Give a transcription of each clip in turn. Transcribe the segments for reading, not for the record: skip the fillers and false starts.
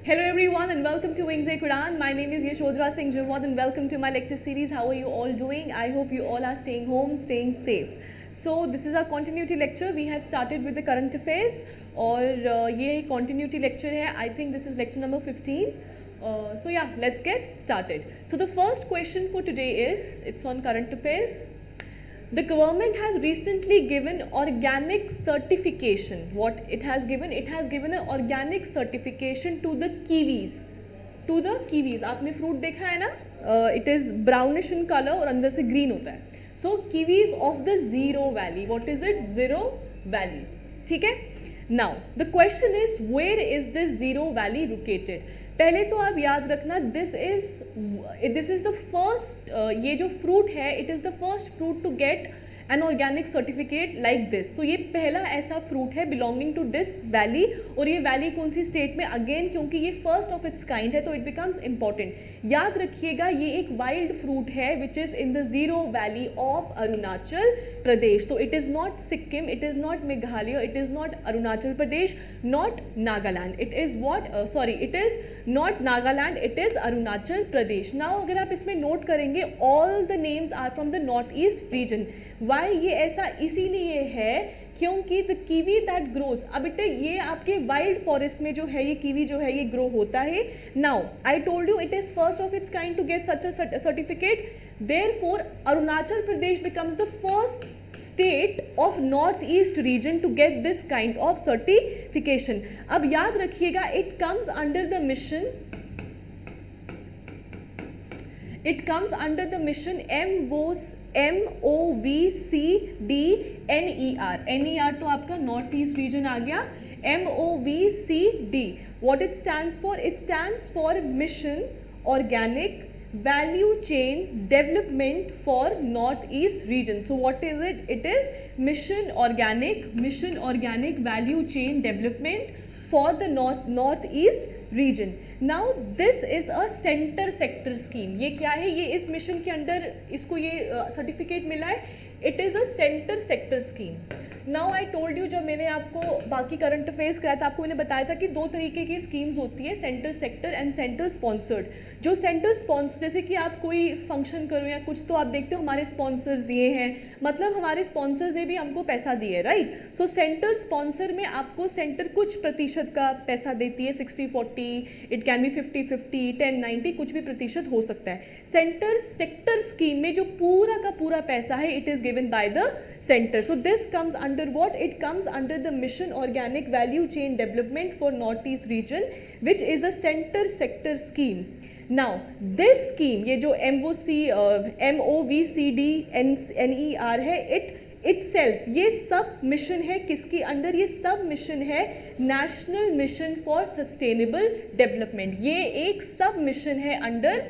Hello everyone and welcome to Wings A Quran. My name is Yashodhara Singh Jirwad and welcome to my lecture series. How are you all doing? I hope you all are staying home, staying safe. So this is our continuity lecture. We have started with the current affairs और ये continuity lecture है. I think this is lecture number 15. So yeah, let's get started. So the first question for today is, it's on current affairs. The government has recently given organic certification. What it has given? It has given an organic certification to the kiwis. To the kiwis. आपने fruit देखा है ना? It is brownish in color और अंदर से green होता है. So kiwis of the Zero Valley. What is it? Zero Valley. ठीक है? Now the question is, where is this Zero Valley located? पहले तो आप याद रखना, दिस इज द फर्स्ट, ये जो फ्रूट है, it is the first fruit to get an organic certificate like this. तो ये पहला ऐसा फ्रूट है बिलोंगिंग टू दिस वैली. और ये वैली कौन सी स्टेट में? अगेन क्योंकि ये फर्स्ट ऑफ इट्स काइंड है तो इट बिकम्स इंपॉर्टेंट. याद रखिएगा ये एक वाइल्ड फ्रूट है which is in the Ziro valley of Arunachal Pradesh. तो it is not Sikkim, it is not Meghalaya, it is not Arunachal Pradesh, not Nagaland. It is what it is not Nagaland, it is Arunachal Pradesh. Now अगर आप इसमें नोट करेंगे, all the names are from the north east region. Why ये ऐसा इसीलिए है क्योंकि द कीवी दैट ग्रोज, अब बेटे ये आपके वाइल्ड फॉरेस्ट में जो है ये कीवी जो है ये ग्रो होता है. Now I told you it is first of its kind to get such a certificate. Therefore Arunachal Pradesh becomes the first state of north east region to get this kind of certification. अब याद रखिएगा, it comes under the mission MOVCDNER. NER तो आपका north east reason आ गया. MOVCD, what it stands for? It stands for Mission Organic Value Chain Development for North East Region. So what is it? It is Mission Organic Value Chain Development for the North East Region. Now this is a center sector scheme. ये क्या है? ये इस mission के under इसको ये certificate मिला है. It is a centre sector scheme. Now I told you, जब मैंने आपको बाकी करंट अफेयर्स कराया था आपको मैंने बताया था कि दो तरीके की स्कीम्स होती है, centre sector and centre sponsored. जो सेंटर स्पॉन्सर, जैसे कि आप कोई फंक्शन करो या कुछ, तो आप देखते हो हमारे स्पॉन्सर्स ये हैं, मतलब हमारे स्पॉन्सर्स ने भी हमको पैसा दिए, राइट. सो सेंटर स्पॉन्सर में आपको सेंटर कुछ प्रतिशत का पैसा देती है, 60-40, इट कैन बी 50-50, 10-90, कुछ भी प्रतिशत हो सकता है. सेंटर सेक्टर स्कीम में जो पूरा का पूरा पैसा है it is given by the centre. So this comes under what? It comes under the mission organic value chain development for north east reason which is a centre sector scheme. Now this scheme, ये जो MOVCDNER है, itself ये सब mission है किसकी under? ये सब mission है national mission for sustainable development. ये एक सब मिशन है under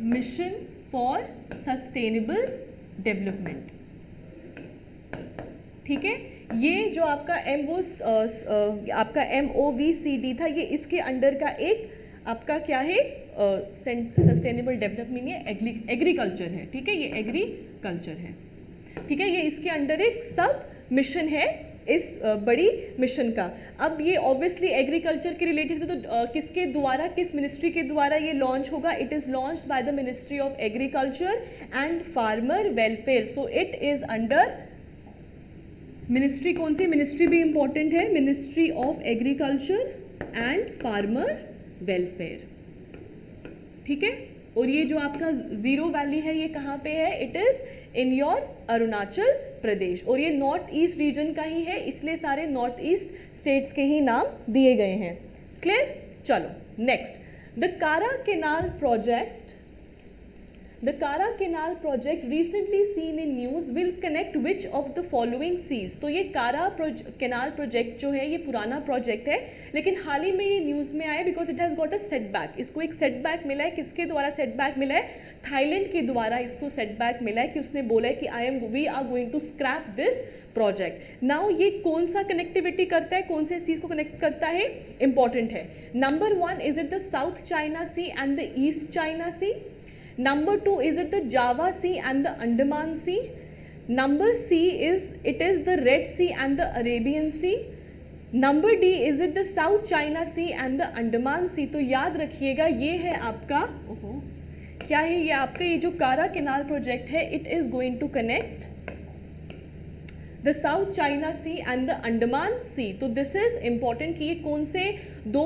mission for sustainable development. ठीक है, ये जो आपका आपका MOVCD था, ये इसके अंडर का एक आपका क्या है? सस्टेनेबल डेवलपमेंट, ये एग्रीकल्चर है. ठीक है, ये एग्रीकल्चर है. ठीक है, ये इसके अंडर एक सब मिशन है इस बड़ी मिशन का. अब ये ऑब्वियसली एग्रीकल्चर के रिलेटेड है, तो किसके द्वारा, किस मिनिस्ट्री के द्वारा ये लॉन्च होगा? It is launched by the ministry of agriculture and farmer welfare. So it is under ministry, कौन सी मिनिस्ट्री भी इंपॉर्टेंट है? Ministry of agriculture and farmer welfare. ठीक है, और ये जो आपका जीरो वैली है ये कहाँ पे है? It is in your Arunachal Pradesh. और ये नॉर्थ ईस्ट रीजन का ही है, इसलिए सारे नॉर्थ ईस्ट स्टेट्स के ही नाम दिए गए हैं. क्लियर? चलो नेक्स्ट, द कारा canal project. The Kara Canal project recently seen in news will connect which of the following seas. तो ये कारा कैनाल प्रोजेक्ट जो है ये पुराना प्रोजेक्ट है, लेकिन हाल ही में ये न्यूज़ में आया because it has got a setback. इसको एक सेटबैक मिला है. किसके द्वारा सेटबैक मिला है? थाईलैंड के द्वारा इसको सेटबैक मिला है कि उसने बोला है कि we are going to scrap this project. Now ये कौन सा कनेक्टिविटी करता है, कौन से सीज को कनेक्ट करता है? इंपॉर्टेंट है. Number 1, is it the South China Sea and the East China Sea? Number 2, is it the Java Sea and the Andaman Sea? Number C it is the Red Sea and the Arabian Sea. Number D is it the South China Sea and the Andaman Sea. तो याद रखिएगा ये है आपका, क्या है ये आपका, ये जो कारा कैनाल प्रोजेक्ट है, it is going to connect the South China Sea and the Andaman Sea. तो दिस इज इंपॉर्टेंट कि ये कौन से दो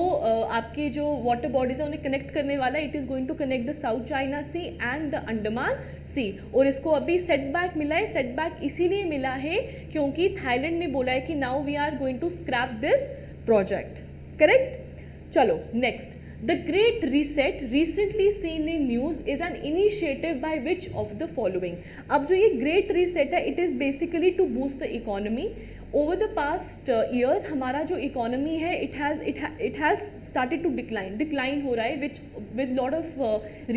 आपके जो वाटर बॉडीज है उन्हें कनेक्ट करने वाला है. It is going to connect the South China Sea and the Andaman Sea. और इसको अभी सेटबैक मिला है. सेटबैक इसीलिए मिला है क्योंकि थाईलैंड ने बोला है कि now we are going to scrap this project. Correct. चलो next. The Great Reset, recently seen in news, is an initiative by which of the following. अब जो ये Great Reset है, it is basically to boost the economy. Over the past years, हमारा जो economy है, it has started to decline हो रहा है, which with lot of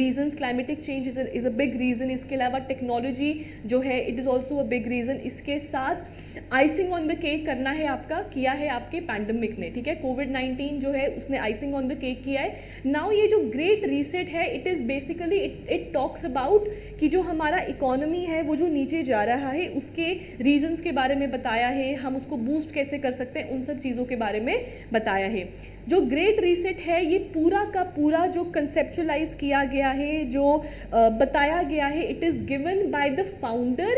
reasons. Climatic change is a big reason. इसके अलावा technology जो है, it is also a big reason. इसके साथ आइसिंग ऑन द केक करना है आपका, किया है आपके पैंडमिक ने. ठीक है, कोविड-19 जो है उसने आइसिंग ऑन द केक किया है. नाउ ये जो ग्रेट रीसेट है, it is basically it talks about कि जो हमारा इकोनॉमी है वो जो नीचे जा रहा है उसके रीजंस के बारे में बताया है. हम उसको बूस्ट कैसे कर सकते हैं, उन सब चीज़ों के बारे में बताया है. जो ग्रेट रीसेट है ये पूरा का पूरा जो कंसेप्चुलाइज किया गया है, जो बताया गया है, it is given by the founder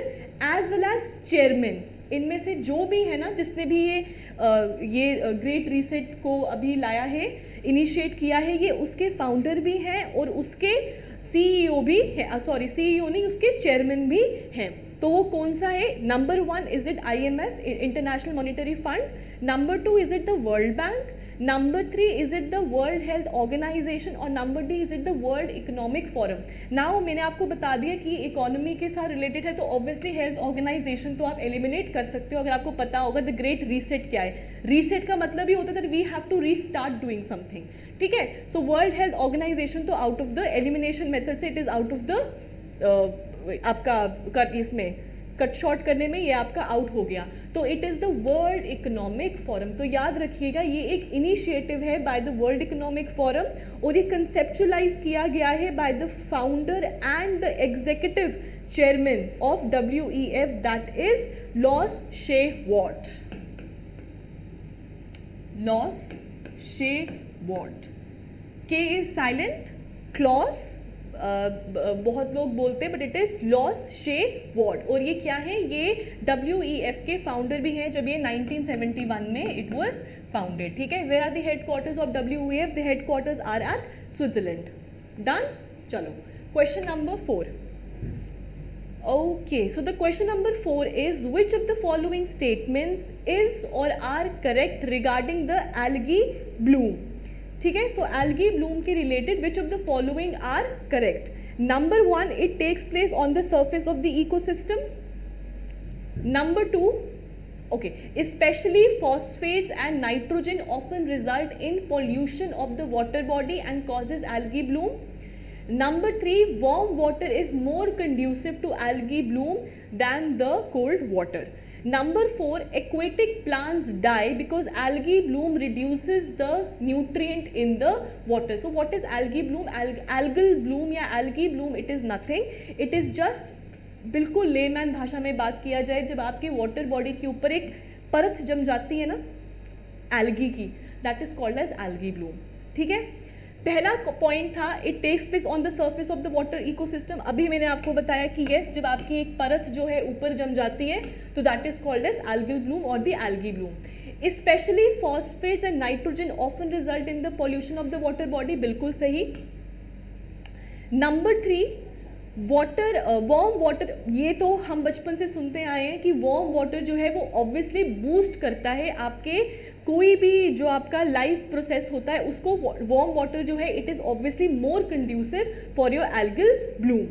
as well as chairman. इनमें से जो भी है ना, जिसने भी ये ग्रेट रीसेट को अभी लाया है, इनिशिएट किया है, ये उसके फाउंडर भी हैं और उसके सीईओ भी है. सॉरी, सीईओ नहीं, उसके चेयरमैन भी हैं. तो वो कौन सा है? Number 1 is it IMF, International Monetary Fund. Number 2 is it the World Bank. Number 3 is it the World Health Organization. और number D is it the World Economic Forum. Now मैंने आपको बता दिया कि इकोनॉमी के साथ रिलेटेड है, तो ऑब्वियसली हेल्थ ऑर्गेनाइजेशन तो आप एलिमिनेट कर सकते हो अगर आपको पता होगा द ग्रेट रीसेट क्या है. रीसेट का मतलब ही होता है that we have to restart doing something. ठीक है, सो वर्ल्ड हेल्थ ऑर्गेनाइजेशन तो out of the elimination method से, it is out of the आपका इसमें कट शॉर्ट करने में ये आपका आउट हो गया. तो it is the World Economic forum. तो याद रखिएगा ये एक इनिशिएटिव है by the World Economic forum और ये कंसेप्चुलाइज किया गया है bye the founder and the executive chairman of WEF, that is loss शेवार्ट. Loss शेवार्ट. के इज साइलेंट, क्लॉस बहुत लोग बोलते हैं, बट इट इज लॉस शेवार्ट. और ये क्या है? ये WEF के फाउंडर भी हैं. जब ये 1971 में इट वाज फाउंडेड. ठीक है, where are the headquarters of WEF? The headquarters are at Switzerland. Done. चलो, question number 4. Okay, so the question number 4 is which of the following statements is or are correct regarding the algae bloom? ठीक है, सो algae bloom के related which of the following are correct? Number 1, it takes place on the surface of the ecosystem. Number 2, okay, especially phosphates and nitrogen often result in pollution of the water body and causes algae bloom. Number 3, warm water is more conducive to algae bloom than the cold water. Number 4, aquatic plants die because algae bloom reduces the nutrient in the water. So what is algae bloom? Algal bloom या algae bloom, it is nothing. It is just बिल्कुल layman भाषा में बात किया जाए, जब आपके water body के ऊपर एक परत जम जाती है ना एल्गी की, that is called as algae bloom. ठीक है, पहला पॉइंट था it takes place on the surface of the water ecosystem. अभी मैंने आपको बताया कि यस, जब आपकी एक परत जो है ऊपर जम जाती है तो that is called as algal bloom और the algae bloom. Specially phosphates and nitrogen often result in the pollution of the water body. बिल्कुल सही. नंबर 3, वाटर, वार्म वाटर, ये तो हम बचपन से सुनते आए हैं कि वार्म वाटर जो है वो ऑब्वियसली बूस्ट करता है आपके कोई भी जो आपका लाइफ प्रोसेस होता है उसको. वार्म वाटर जो है it is obviously more conducive for your algal bloom.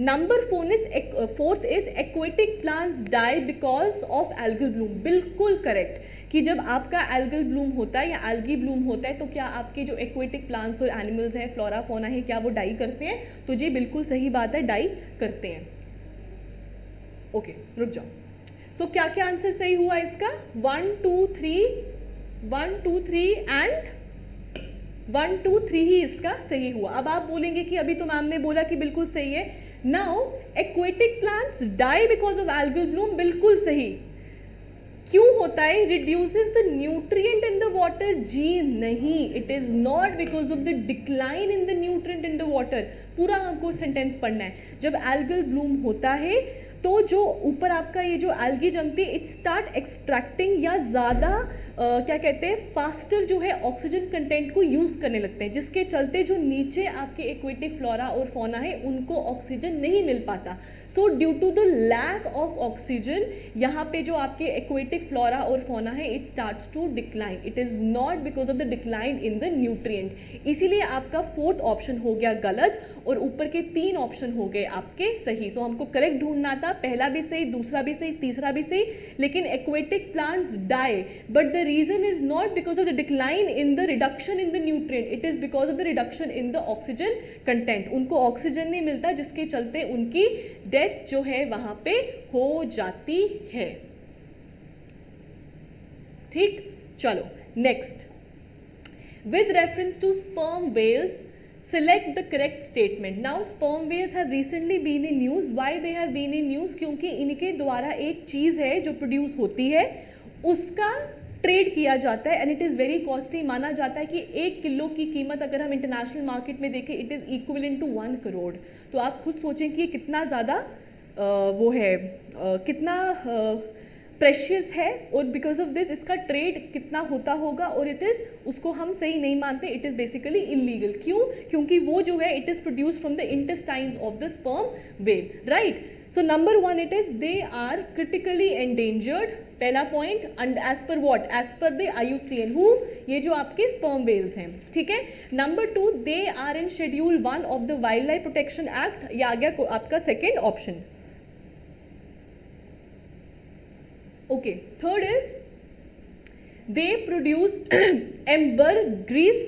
Number 4 is aquatic plants die because of algal bloom. बिल्कुल करेक्ट कि जब आपका एल्गल ब्लूम होता है या एल्गी ब्लूम होता है तो क्या आपके जो एक्वेटिक प्लांट्स और एनिमल्स हैं, फ्लोरा फोना है, क्या वो डाई करते हैं? तो जी बिल्कुल सही बात है, डाई करते हैं. ओके, रुक जाओ. सो क्या क्या आंसर सही हुआ इसका? 1 2 3 एंड 1 2 3 ही इसका सही हुआ. अब आप बोलेंगे कि अभी तो मैम ने बोला कि बिल्कुल सही है. Now aquatic plants die because of algal bloom, बिल्कुल सही। क्यों होता है? Reduces the nutrient in the water, जी नहीं, it is not because of the decline in the nutrient in the water. पूरा आपको सेंटेंस पढ़ना है। जब एल्गल ब्लूम होता है तो जो ऊपर आपका ये जो एल्गी जमती है, इट स्टार्ट एक्सट्रैक्टिंग या ज़्यादा क्या कहते हैं, फास्टर जो है ऑक्सीजन कंटेंट को यूज़ करने लगते हैं, जिसके चलते जो नीचे आपके एक्वेटिक फ्लोरा और फौना है उनको ऑक्सीजन नहीं मिल पाता। So due to the lack of oxygen, यहाँ पे जो आपके एक्वेटिक फ्लोरा और फौना है it starts to decline. It is not because of the decline in the nutrient. इसीलिए आपका फोर्थ ऑप्शन हो गया गलत और ऊपर के 3 ऑप्शन हो गए आपके सही। तो हमको करेक्ट ढूंढना था, पहला भी सही, दूसरा भी सही, तीसरा भी सही। लेकिन aquatic plants die, but the reason is not because of the decline in the reduction in the nutrient, it is because of the reduction in the oxygen content. उनको ऑक्सीजन नहीं मिलता, जिसके चलते उनकी डेथ जो है वहां पे हो जाती है। ठीक, चलो next. With reference to sperm whales, select the correct statement. Now sperm whales have recently been in news. Why they have been in news? क्योंकि इनके द्वारा एक चीज़ है जो प्रोड्यूस होती है, उसका ट्रेड किया जाता है and it is very costly. माना जाता है कि 1 किलो की कीमत अगर हम इंटरनेशनल मार्केट में देखें, it is equivalent to 1 crore. तो आप खुद सोचें कि ये कितना ज़्यादा वो है, कितना प्रेशियस है, और बिकॉज ऑफ दिस इसका ट्रेड कितना होता होगा, और इट इज़, उसको हम सही नहीं मानते, इट इज़ बेसिकली इलीगल। क्यों? क्योंकि वो जो है it is produce from the intestines of the sperm whale, right. So number 1 it is they are critically endangered, पहला point, and as per what, as per the IUCN, who, ये जो आपके sperm whales हैं, ठीक है। Number 2 they are in schedule 1 of the Wildlife Protection Act, ये आ गया आपका second option. Okay, third is they produce ambergris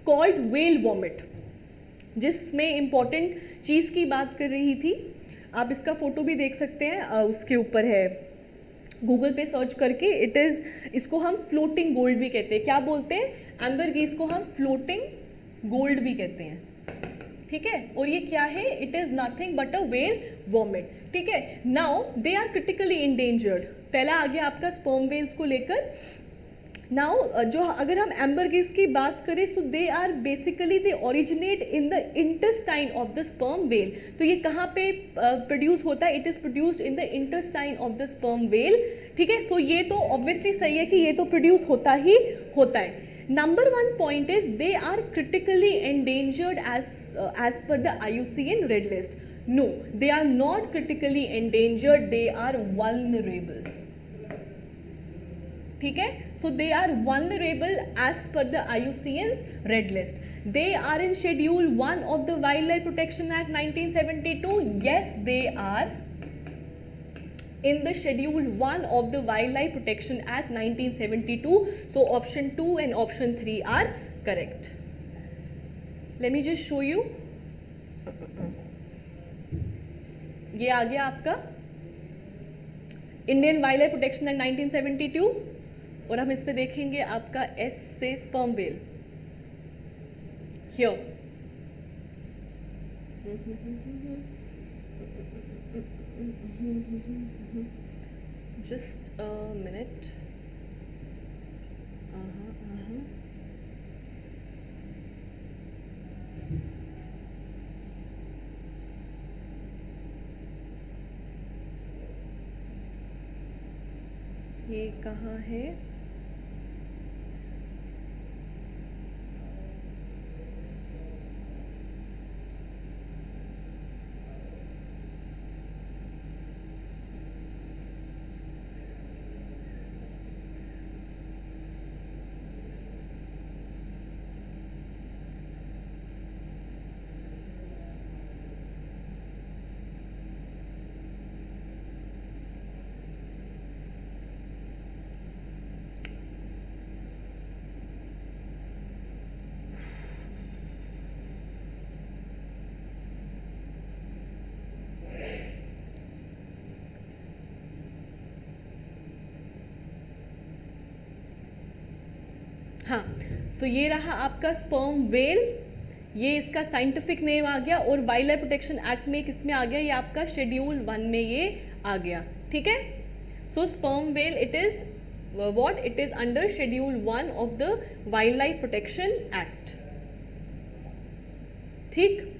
called whale vomit, जिसमें इंपॉर्टेंट चीज़ की बात कर रही थी। आप इसका फोटो भी देख सकते हैं, उसके ऊपर है, गूगल पे सर्च करके। इट इज़, इसको हम फ्लोटिंग गोल्ड भी कहते हैं। क्या बोलते हैं? एम्बरग्रीस को हम फ्लोटिंग गोल्ड भी कहते हैं, ठीक है। और ये क्या है? It is nothing but a whale vomit, ठीक है। Now they are critically endangered, पहला आ गया आपका स्पर्म वेल्स को लेकर। नाउ जो अगर हम एम्बरग्रीस की बात करें, so they are basically they originate in the intestine of the sperm whale. तो ये कहाँ पे प्रोड्यूस होता है? It is produced in the intestine of the sperm whale, ठीक है। सो ये तो ऑब्वियसली सही है कि ये तो प्रोड्यूस होता ही होता है। Number 1 point is they are critically endangered as per the IUCN Red List. No, they are not critically endangered. They are vulnerable. ठीक है? So they are vulnerable as per the IUCN's Red List. They are in Schedule 1 of the Wildlife Protection Act 1972. Yes, they are in the Schedule 1 of the Wildlife Protection Act 1972. So option 2 and option 3 are correct. Let me just show you. ये आ गया आपका Indian wild life Protection act 1972, और हम इस पे देखेंगे आपका S से sperm whale here. Just a minute. ये कहाँ है? हाँ, तो ये रहा आपका स्पर्म वेल, ये इसका साइंटिफिक नेम आ गया, और वाइल्ड लाइफ प्रोटेक्शन एक्ट में किस में आ गया, ये आपका शेड्यूल 1 में ये आ गया, ठीक है। So sperm whale it is what, it is under schedule 1 of the Wildlife Protection Act, ठीक,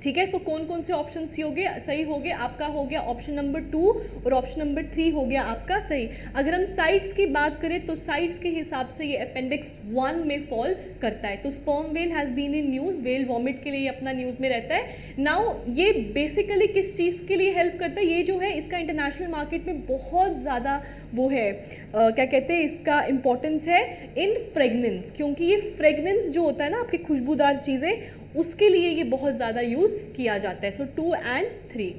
ठीक है। सो कौन कौन से ऑप्शन सी हो गए, सही हो गए, आपका हो गया ऑप्शन नंबर 2 और ऑप्शन नंबर 3 हो गया आपका सही। अगर हम साइट्स की बात करें तो साइट्स के हिसाब से ये अपेंडिक्स 1 में फॉल करता है। तो sperm whale has been in news, whale vomit के लिए ये अपना न्यूज़ में रहता है। नाउ ये बेसिकली किस चीज़ के लिए हेल्प करता है, ये जो है इसका इंटरनेशनल मार्केट में बहुत ज़्यादा वो है, क्या कहते हैं, इसका इंपॉर्टेंस है इन फ्रेगनेंस, क्योंकि ये फ्रेगनेंस जो होता है ना आपकी खुशबूदार चीज़ें, उसके लिए ये बहुत ज़्यादा यूज़ किया जाता है। सो 2 and 3।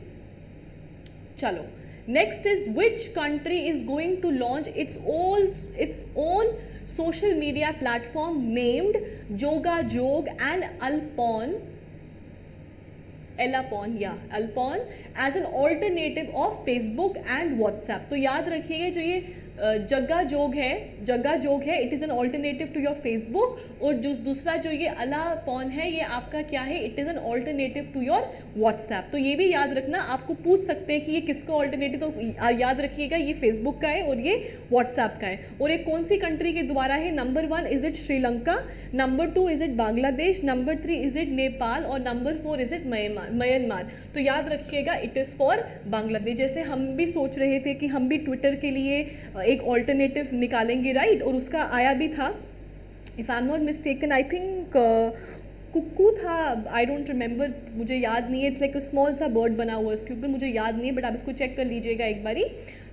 चलो next is which country is going to launch its own social media platform named Jogajog and Alpon as an alternative of Facebook and WhatsApp. तो याद रखिएगा जो ये जग्गा जोग है it is an alternative to your Facebook, और जो दूसरा जो ये अलापॉन है ये आपका क्या है, it is an alternative to your WhatsApp. तो ये भी याद रखना, आपको पूछ सकते हैं कि ये किसका ऑल्टरनेटिव, तो याद रखिएगा ये फेसबुक का है और ये व्हाट्सएप का है। और ये कौन सी कंट्री के द्वारा है, number 1 is it Sri Lanka, number 2 is it Bangladesh, number 3 is it Nepal, और नंबर 4 इज इट म्यांमार। तो याद रखिएगा इट इज़ फॉर बांग्लादेश। जैसे हम भी सोच रहे थे कि हम भी ट्विटर के लिए एक ऑल्टरनेटिव निकालेंगे, राइट, और उसका आया भी था, if I am not mistaken, I think cuckoo था, आई डोंट रिमेंबर, मुझे याद नहीं है, इट्स लाइक अ स्मॉल सा बर्ड बना हुआ है इसके ऊपर, मुझे याद नहीं है, बट आप इसको चेक कर लीजिएगा एक बारी।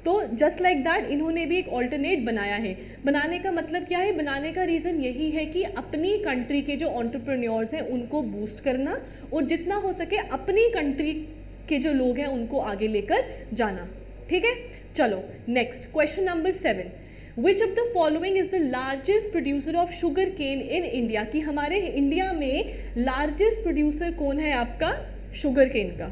तो जस्ट लाइक दैट इन्होंने भी एक ऑल्टरनेट बनाया है। बनाने का मतलब क्या है, बनाने का रीज़न यही है कि अपनी कंट्री के जो एंटरप्रेन्योर्स हैं उनको बूस्ट करना, और जितना हो सके अपनी कंट्री के जो लोग हैं उनको आगे लेकर जाना, ठीक है। चलो next question number 7, which of the following is the largest producer of sugarcane in India, कि हमारे इंडिया में लार्जेस्ट प्रोड्यूसर कौन है आपका शुगर केन का,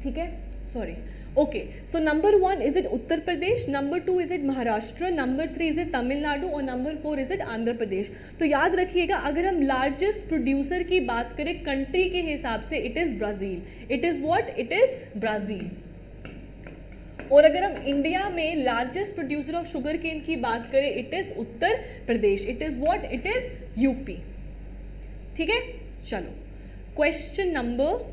ठीक है, sorry, okay. So number 1 is it Uttar Pradesh, number 2 is it Maharashtra, number 3 is it Tamil Nadu, और number 4 is it Andhra Pradesh. तो याद रखिएगा अगर हम लार्जेस्ट प्रोड्यूसर की बात करें कंट्री के हिसाब से, it is Brazil, it is what, it is Brazil. और अगर हम इंडिया में largest producer of sugarcane की बात करें, it is Uttar Pradesh, it is what, it is UP, ठीक है। चलो question number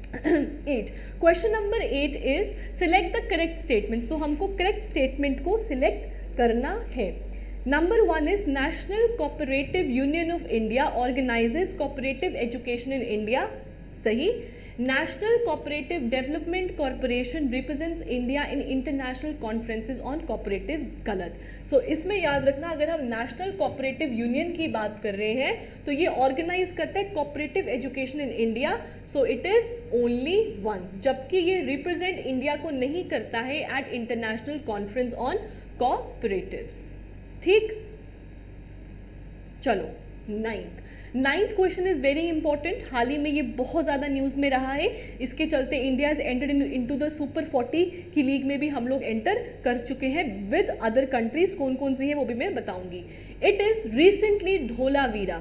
8, question number 8 is select the correct statements. तो हमको करेक्ट स्टेटमेंट को सिलेक्ट करना है। Number 1 is National Cooperative Union of India organises cooperative education in India, सही। National cooperative development corporation represents India in international conferences on cooperatives, गलत। सो इसमें याद रखना अगर हम नेशनल कोऑपरेटिव यूनियन की बात कर रहे हैं तो ये ऑर्गेनाइज करता है cooperative education in India, so it is only 1, जबकि ये रिप्रेजेंट इंडिया को नहीं करता है at international conference on cooperatives, ठीक। चलो ninth question is very important, हाल ही में ये बहुत ज़्यादा न्यूज़ में रहा है, इसके चलते India is entered into the super 40 की लीग में भी हम लोग एंटर कर चुके हैं विद अदर कंट्रीज। कौन कौन सी है वो भी मैं बताऊंगी। It is recently Dholavira,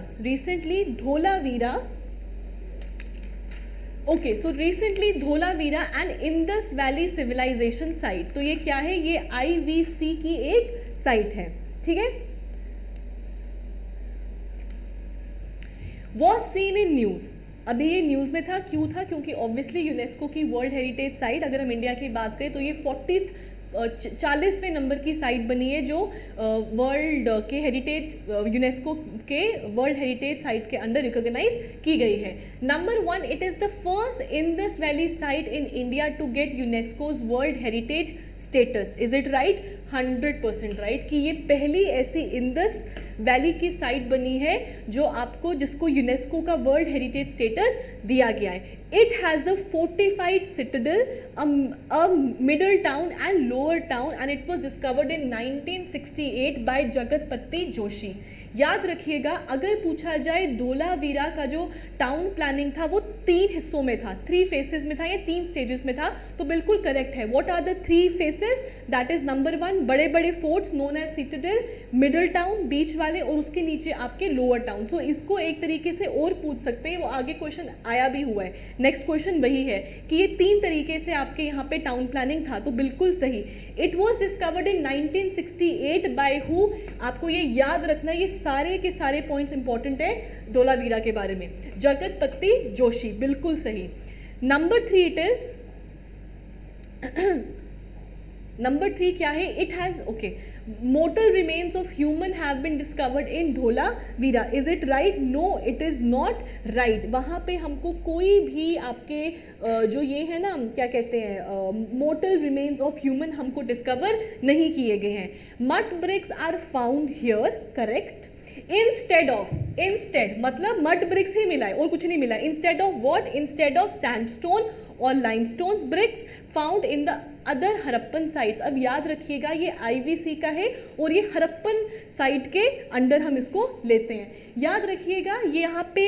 okay, so recently Dholavira and Indus Valley civilisation site. तो ये क्या है, ये IVC की एक साइट है, ठीक है। वॉज सीन इन न्यूज़, अभी ये न्यूज़ में था, क्यों था, क्योंकि ऑब्वियसली यूनेस्को की वर्ल्ड हेरिटेज साइट, अगर हम इंडिया की बात करें तो ये 40वें नंबर की साइट बनी है जो वर्ल्ड के हेरिटेज यूनेस्को के वर्ल्ड हेरिटेज साइट के अंडर रिकॉग्नाइज की गई है। Number 1, it is the first Indus Valley site in India to get UNESCO's world heritage status. Is it right? 100% right कि ये पहली ऐसी इंडस वैली की साइट बनी है जो आपको, जिसको यूनेस्को का वर्ल्ड हेरिटेज स्टेटस दिया गया है। It has a fortified citadel, a middle town and lower town, and it was discovered in 1968 by Jagatpati Joshi. याद रखिएगा, अगर पूछा जाए धोलावीरा का जो टाउन प्लानिंग था वो 3 हिस्सों में था, 3 फेसेस में था या 3 स्टेजेस में था, तो बिल्कुल करेक्ट है। What are the 3 phases? That is number 1 बड़े बड़े forts known as citadel, middle town बीच वाले, और उसके नीचे आपके लोअर टाउन। सो इसको एक तरीके से और पूछ सकते हैं, वो आगे क्वेश्चन आया भी हुआ है, नेक्स्ट क्वेश्चन वही है कि ये 3 तरीके से आपके यहाँ पे टाउन प्लानिंग था, तो बिल्कुल सही। It was discovered in 1968 by who? आपको ये याद रखना, ये सारे के सारे पॉइंट्स इंपॉर्टेंट है धोलावीरा के बारे में। जगतपति जोशी, बिल्कुल सही। नंबर 3 इट इज नंबर 3 क्या है? It has okay mortal remains of human have been discovered in Dholavira. Is it right? No, it is not right. वहाँ पे हमको कोई भी आपके जो ये है ना क्या कहते हैं मोटल रिमेन्स ऑफ ह्यूमन हमको डिस्कवर नहीं किए गए हैं। Mud bricks are found here, correct. Instead of, instead मतलब मड ब्रिक्स ही मिला है और कुछ नहीं मिला। Instead of what? Instead of sandstone और limestone bricks found in the other Harappan sites. अब याद रखिएगा ये आईवीसी का है और ये हरप्पन साइट के अंडर हम इसको लेते हैं। याद रखिएगा ये यहाँ पे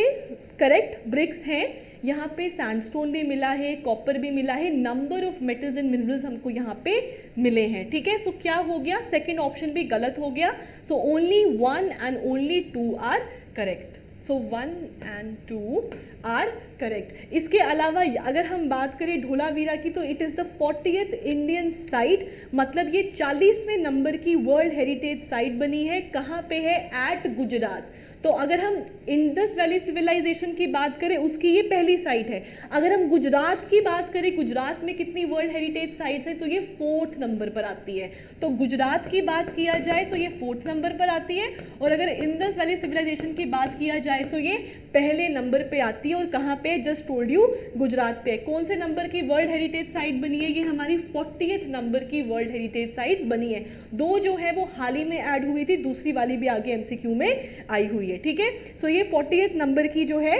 करेक्ट ब्रिक्स हैं, यहाँ पे सैंडस्टोन भी मिला है, कॉपर भी मिला है, number of metals and minerals हमको यहाँ पे मिले हैं, ठीक है। सो क्या हो गया? सेकेंड ऑप्शन भी गलत हो गया। So only 1 and only 2 are correct. So 1 and 2 are correct. इसके अलावा अगर हम बात करें धोलावीरा की तो it is the 40th Indian site, मतलब ये 40वें नंबर की वर्ल्ड हेरिटेज साइट बनी है। कहाँ पे है? एट गुजरात। तो अगर हम इंडस वैली सिविलाइजेशन की बात करें उसकी ये पहली साइट है। अगर हम गुजरात की बात करें, गुजरात में कितनी वर्ल्ड हेरिटेज साइट्स हैं, तो ये 4th नंबर पर आती है। तो गुजरात की बात किया जाए तो ये 4th नंबर पर आती है, और अगर इंडस वैली सिविलाइजेशन की बात किया जाए तो ये पहले नंबर पे आती है। और कहाँ पे? जस्ट टोल्ड यू, गुजरात पे। कौन से नंबर की वर्ल्ड हेरिटेज साइट बनी है? ये हमारी 40th नंबर की वर्ल्ड हेरिटेज साइट्स बनी है। 2 जो है वो हाल ही में ऐड हुई थी, दूसरी वाली भी आगे एमसीक्यू में आई हुई है, ठीक है। सो ये 40th नंबर की जो है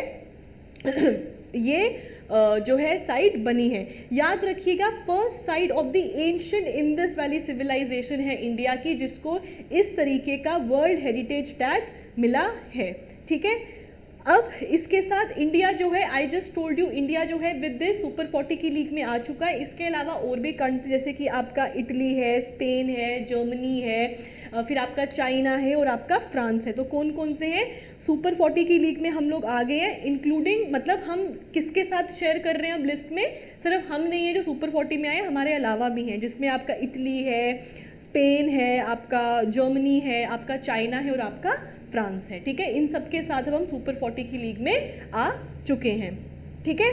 ये जो है साइट बनी है। याद रखिएगा first site of the ancient Indus Valley civilisation है इंडिया की, जिसको इस तरीके का वर्ल्ड हेरिटेज टैग मिला है, ठीक है। अब इसके साथ इंडिया जो है, I just told you, India जो है विद दिस सुपर 40 की लीग में आ चुका है। इसके अलावा और भी कंट्री जैसे कि आपका इटली है, स्पेन है, जर्मनी है, फिर आपका चाइना है और आपका फ्रांस है। तो कौन कौन से हैं सुपर 40 की लीग में? हम लोग आ गए हैं, इंक्लूडिंग मतलब हम किसके साथ शेयर कर रहे हैं अब लिस्ट में? सिर्फ हम नहीं है जो सुपर 40 में आए, हमारे अलावा भी हैं, जिसमें आपका इटली है, स्पेन है, आपका जर्मनी है, आपका चाइना है और आपका फ्रांस है, ठीक है। इन सब के साथ अब हम सुपर 40 की लीग में आ चुके हैं, ठीक है।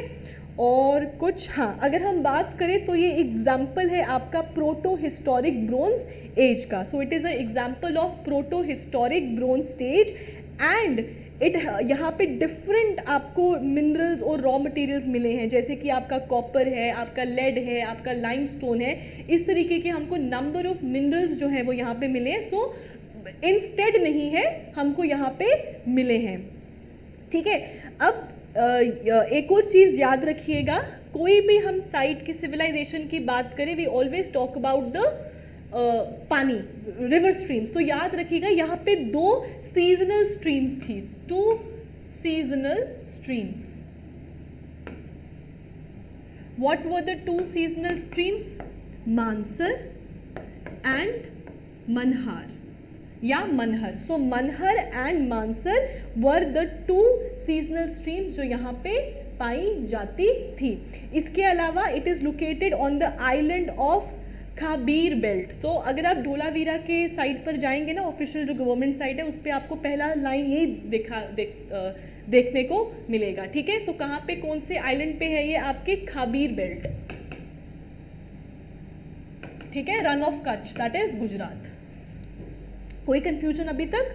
और कुछ हाँ, अगर हम बात करें तो ये एग्जाम्पल है आपका प्रोटो हिस्टोरिक ब्रोंज एज का। So it is a example of proto historic bronze stage and it यहाँ पे डिफरेंट आपको मिनरल्स और रॉ मटेरियल्स मिले हैं, जैसे कि आपका कॉपर है, आपका लेड है, आपका लाइमस्टोन है। इस तरीके के हमको नंबर ऑफ मिनरल्स जो हैं वो यहाँ पे मिले हैं। सो इंस्टेड नहीं है, हमको यहाँ पे मिले हैं, ठीक है। अब एक और चीज़ याद रखिएगा, कोई भी हम साइट की सिविलाइजेशन की बात करें, we always talk about the pani, river streams. तो याद रखिएगा यहाँ पे 2 सीजनल स्ट्रीम्स थी, 2 seasonal streams. What were the 2 seasonal streams? Mansar and Manhar या Manhar. So Manhar and Mansar were the 2 seasonal streams जो यहाँ पे पाई जाती थी। इसके अलावा it is located on the island of Khadir Bet. तो अगर आप धोलावीरा के साइट पर जाएंगे ना, ऑफिशियल जो गवर्नमेंट साइट है, उस पर आपको पहला लाइन यही देखने को मिलेगा, ठीक है। सो कहाँ पे, कौन से आइलैंड पे है ये? आपके खाबीर बेल्ट, ठीक है। Run of Kutch, that is Gujarat. कोई कंफ्यूजन अभी तक?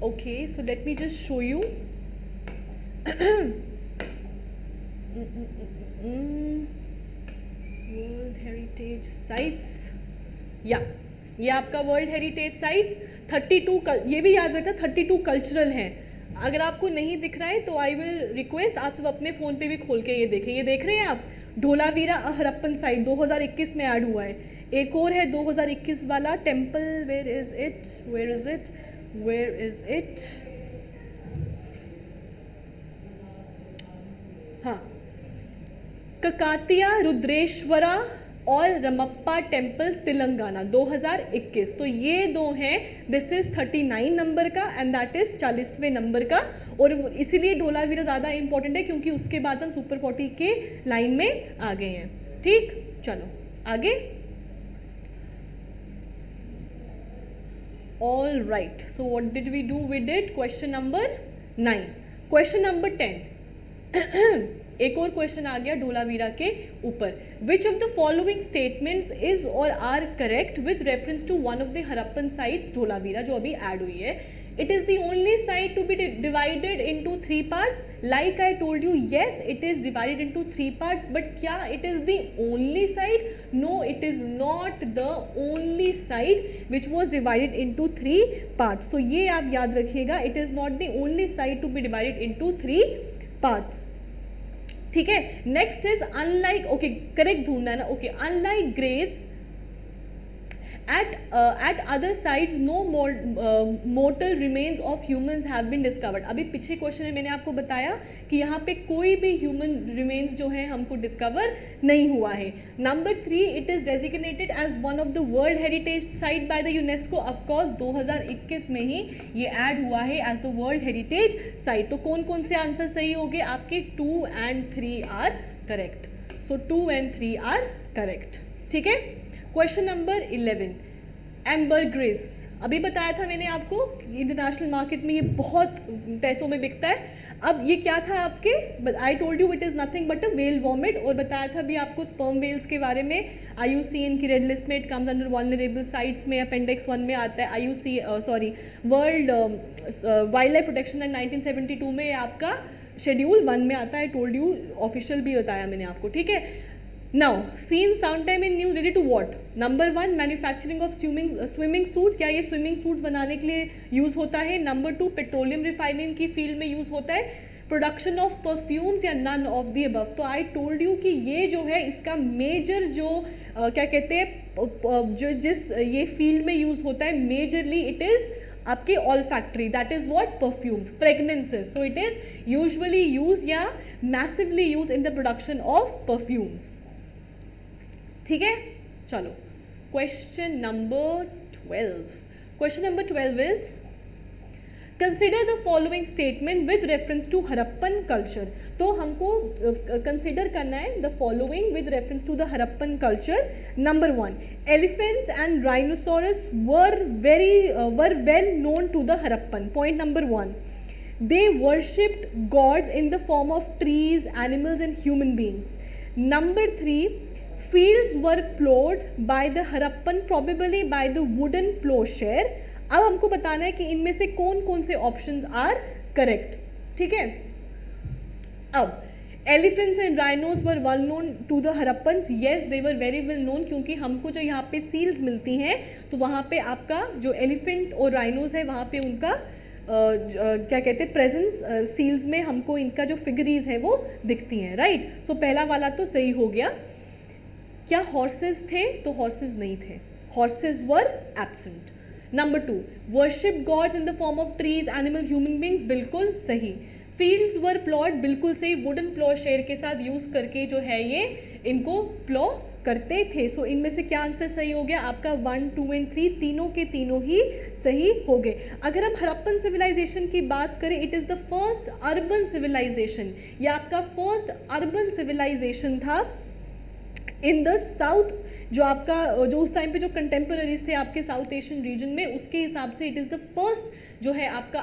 Okay, so let me just show you. World heritage sites, या ये आपका वर्ल्ड हेरिटेज साइट्स 32, ये भी याद रखना 32 कल्चरल हैं। अगर आपको नहीं दिख रहा है तो आई विल रिक्वेस्ट आप सब अपने फ़ोन पे भी खोल के ये देखें। ये देख रहे हैं आप, धोलावीरा हरप्पन साइट 2021 में ऐड हुआ है। एक और है 2021 वाला temple, where is it, where is it, हाँ, ककातिया रुद्रेश्वरा और रमप्पा टेम्पल तेलंगाना 2021। तो ये दो हैं, दिस इज 39 नंबर का एंड दैट इज 40वें नंबर का। और इसीलिए धोलावीरा ज़्यादा इंपॉर्टेंट है क्योंकि उसके बाद हम सुपर 40 के लाइन में आ गए हैं। ठीक, चलो आगे। All right, so what did we do, we did question number 9। Question number 10 एक और क्वेश्चन आ गया धोलावीरा के ऊपर। Which of the following statements is और are correct with reference to one of the Harappan sites Dholavira, जो अभी ऐड हुई है। It is the only site to be divided into 3 parts. Like I told you, yes it is divided into 3 parts, but क्या it is the only site? No, it is not the only site which was divided into 3 parts. तो ये आप याद रखिएगा, it is not the only site to be divided into 3 parts. ठीक है, next is unlike, okay correct ढूंढना है ना, okay, unlike graves at other sites no mortal remains of humans have been discovered। अभी पीछे क्वेश्चन में मैंने आपको बताया कि यहाँ पे कोई भी ह्यूमन रिमेन्स जो है हमको डिस्कवर नहीं हुआ है। Number 3, it is designated as one of the world heritage site by the UNESCO. Of course 2021 में ही ये ऐड हुआ है as the world heritage site. तो कौन कौन से आंसर सही हो गए आपके? 2 and 3 are correct. So 2 and 3 are correct. ठीक है, क्वेश्चन नंबर 11, एम्बरग्रिस। अभी बताया था मैंने आपको इंटरनेशनल मार्केट में ये बहुत पैसों में बिकता है। अब ये क्या था आपके? आई told you it is nothing but a well vomit. और बताया था भी आपको स्पर्म वेल्स के बारे में। IUCN की रेड लिस्ट में it comes under vulnerable sites में, अपेंडिक्स 1 में आता है। World wild life Protection act 1972 में आपका शेड्यूल 1 में आता है। टोल्ड यू, ऑफिशियल भी बताया मैंने आपको। ठीक है, now seen sound time in news related to what? Number 1, manufacturing of swimming suit. क्या ये स्विमिंग सूट बनाने के लिए यूज होता है? नंबर 2, पेट्रोलियम रिफाइनिंग की फील्ड में यूज होता है। प्रोडक्शन ऑफ परफ्यूम्स या नन ऑफ द अबव। तो आई टोल्ड यू कि ये जो है इसका मेजर जो क्या कहते हैं जो जिस ये फील्ड में यूज होता है मेजरली, इट इज आपके olfactory, that is what? Perfumes, fragrances. So it is usually use या massively use in the production of perfumes. ठीक है, चलो question number 12। Question number 12 is consider the following statement with reference to Harappan culture. तो हमको consider करना है the following with reference to the Harappan culture. Number 1, elephants and rhinoceros were well known to the Harappan. Point number 1, they worshipped gods in the form of trees, animals and human beings. Number 3, fields were plowed by the Harappan probably by the wooden plowshare। अब हमको बताना है कि इनमें से कौन कौन से ऑप्शंस आर करेक्ट। ठीक है, अब elephants and rhinos were well known to the Harappans. Yes, they were very well known, क्योंकि हमको जो यहाँ पे सील्स मिलती हैं तो वहाँ पे आपका जो एलिफेंट और राइनोज है वहाँ पे उनका क्या कहते हैं प्रेजेंस सील्स में हमको इनका जो फिगरीज है वो दिखती हैं। राइट, सो पहला वाला तो सही हो गया। क्या हॉर्सेस थे? तो हॉर्सेस नहीं थे, horses were absent. Number 2, worship gods in the form of trees, animal, human beings, बिल्कुल सही। फील्ड्स वर प्लॉट, बिल्कुल सही, वुडन प्लॉ शेयर के साथ यूज करके जो है ये इनको प्लॉ करते थे। सो इनमें से क्या आंसर सही हो गया आपका? 1, 2 and 3 तीनों के तीनों ही सही हो गए। अगर हम हरप्पन सिविलाइजेशन की बात करें, it is the first urban civilisation, ये आपका फर्स्ट अर्बन सिविलाइजेशन था इन द साउथ। जो आपका जो उस टाइम पे जो कंटेम्पररीज थे आपके साउथ एशियन रीजन में, उसके हिसाब से इट इज़ द फर्स्ट जो है आपका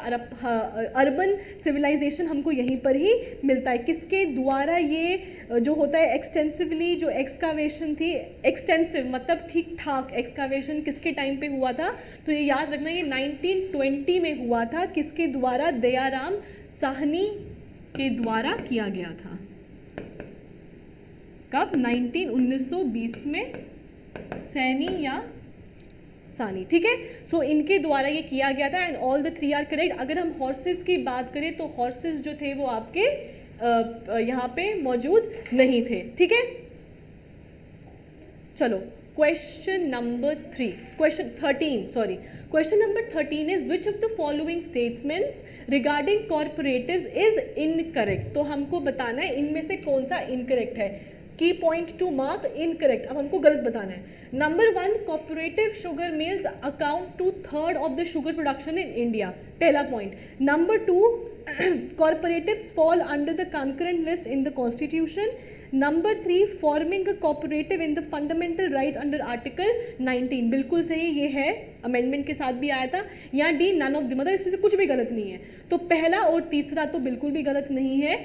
अर्बन सिविलाइजेशन हमको यहीं पर ही मिलता है। किसके द्वारा ये जो होता है एक्सटेंसिवली जो एक्सकावेशन थी, एक्सटेंसिव मतलब ठीक ठाक एक्सकावेशन किसके टाइम पे हुआ था? तो ये याद रखना, ये 1920 में हुआ था। किसके द्वारा? दयाराम साहनी के द्वारा किया गया था। कब? 1920 में, सैनी या सानी। ठीक है, सो इनके द्वारा ये किया गया था and all the 3 are correct. अगर हम हॉर्सेस की बात करें तो हॉर्सेस जो थे वो आपके यहाँ पे मौजूद नहीं थे। ठीक है, चलो Question number 3, question 13, sorry. Question number 13 is which of the following statements regarding corporatives is incorrect? तो हमको बताना है इनमें से कौन सा incorrect है. Key point to mark incorrect. अब हमको गलत बताना है. Number 1, cooperative sugar mills account to third of the sugar production in India. पहला point. Number 2, cooperatives fall under the concurrent list in the constitution. Number 3, forming a cooperative in the fundamental right under article 19. बिल्कुल सही, ये है amendment के साथ भी आया था. यहाँ डी नन ऑफ द, मतलब इसमें से कुछ भी गलत नहीं है. तो पहला और तीसरा तो बिल्कुल भी गलत नहीं है.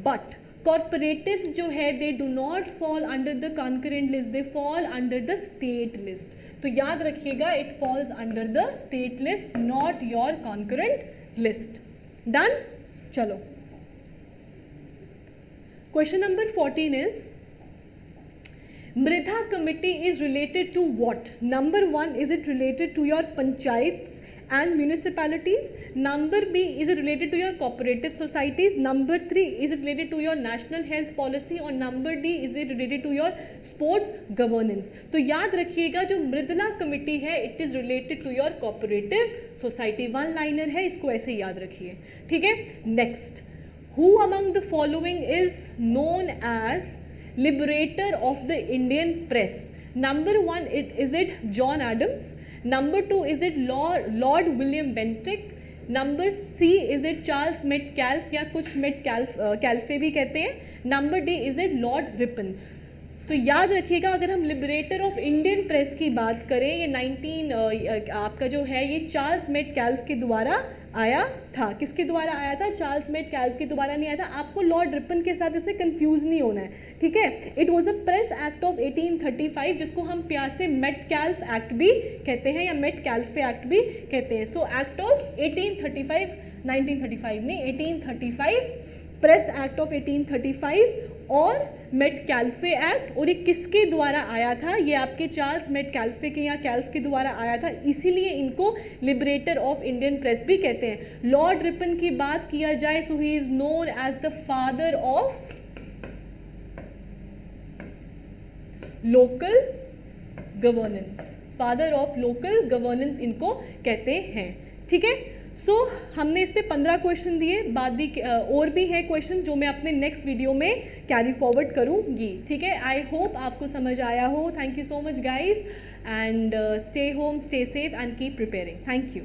बट कॉर्पोरेटिव्स जो है they do not fall under the concurrent list, they fall under the state list. तो याद रखिएगा, it falls under the state list, not your concurrent list. Done. चलो, question number 14 is Mridha committee is related to what? Number 1, is it related to your panchayats and municipalities? Number B, is it related to your cooperative societies? Number 3, is it related to your national health policy? और number D, is it related to your sports governance? तो याद रखिएगा, जो Mridula committee है it is related to your cooperative society. One liner है, इसको ऐसे याद रखिए. ठीक है. Next, who among the following is known as liberator of the Indian press? Number 1, is it John Adams? Number 2, is it Lord William Bentinck? Number C, is it Charles Metcalfe या कुछ Metcalfe भी कहते हैं? Number D, is it Lord Ripon? तो याद रखिएगा, अगर हम लिबरेटर ऑफ इंडियन प्रेस की बात करें, ये आपका जो है ये चार्ल्स मेटकैल्फ के द्वारा आया था. किसके द्वारा आया था? चार्ल्स मेटकैल्फ के द्वारा नहीं आया था. आपको लॉर्ड रिपन के साथ इससे कंफ्यूज नहीं होना है. ठीक है. It was a press act of 1835, जिसको हम प्यार से मेटकैल्फ एक्ट भी कहते हैं या मेटकैल्फे एक्ट भी कहते हैं. सो एक्ट ऑफ 1835, 1935 नहीं, 1835, प्रेस एक्ट ऑफ 1835 और मेटकैल्फे एक्ट. और ये किसके द्वारा आया था? ये आपके चार्ल्स मेटकैल्फे के या कैल्फ के द्वारा आया था, इसीलिए इनको लिबरेटर ऑफ इंडियन प्रेस भी कहते हैं. लॉर्ड रिपन की बात किया जाए, so he is known as the father of local governance. Father of local governance इनको कहते हैं. ठीक है. सो हमने इस पे 15 क्वेश्चन दिए. बाद भी और भी है क्वेश्चन जो मैं अपने नेक्स्ट वीडियो में कैरी फॉरवर्ड करूँगी. ठीक है. आई होप आपको समझ आया हो. Thank you so much guys, and stay home, stay safe and keep preparing. Thank you.